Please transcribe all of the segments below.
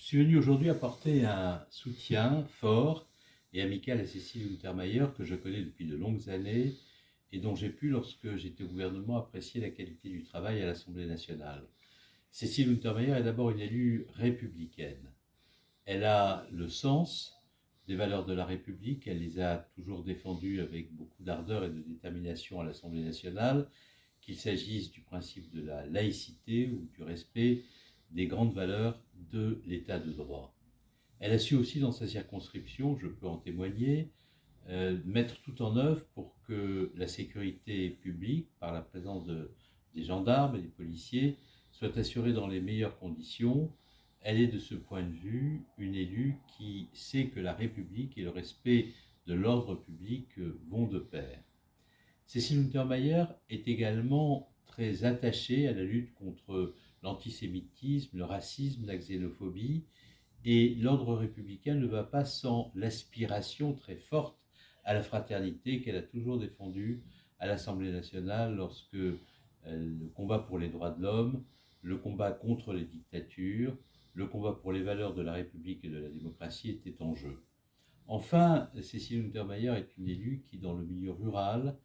Je suis venu aujourd'hui apporter un soutien fort et amical à Cécile Untermaier, que je connais depuis de longues années et dont j'ai pu, lorsque j'étais au gouvernement, apprécier la qualité du travail à l'Assemblée nationale. Cécile Untermaier est d'abord une élue républicaine. Elle a le sens des valeurs de la République, elle les a toujours défendues avec beaucoup d'ardeur et de détermination à l'Assemblée nationale, qu'il s'agisse du principe de la laïcité ou du respect des grandes valeurs de l'état de droit. Elle a su aussi dans sa circonscription, je peux en témoigner, mettre tout en œuvre pour que la sécurité publique, par la présence des gendarmes et des policiers, soit assurée dans les meilleures conditions. Elle est de ce point de vue une élue qui sait que la République et le respect de l'ordre public vont de pair. Cécile Untermaier est également très attachée à la lutte contre l'antisémitisme, le racisme, la xénophobie, et l'ordre républicain ne va pas sans l'aspiration très forte à la fraternité qu'elle a toujours défendue à l'Assemblée nationale lorsque le combat pour les droits de l'homme, le combat contre les dictatures, le combat pour les valeurs de la République et de la démocratie étaient en jeu. Enfin, Cécile Untermaier est une élue qui, dans le milieu rural,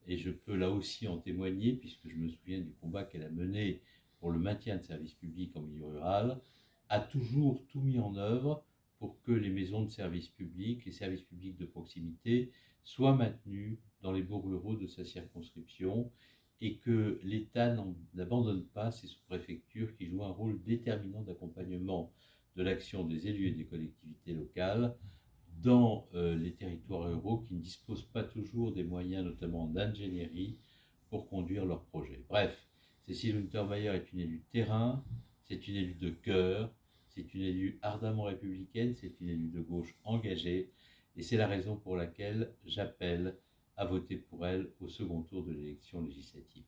et je peux là aussi en témoigner puisque je me souviens du combat qu'elle a mené pour le maintien de services publics en milieu rural, a toujours tout mis en œuvre pour que les maisons de services publics, les services publics de proximité soient maintenus dans les bourgs ruraux de sa circonscription et que l'État n'abandonne pas ces sous-préfectures qui jouent un rôle déterminant d'accompagnement de l'action des élus et des collectivités locales dans les territoires ruraux qui ne disposent pas toujours des moyens, notamment d'ingénierie, pour conduire leurs projets. Bref, Cécile Untermaier est une élue de terrain, c'est une élue de cœur, c'est une élue ardemment républicaine, c'est une élue de gauche engagée, et c'est la raison pour laquelle j'appelle à voter pour elle au second tour de l'élection législative.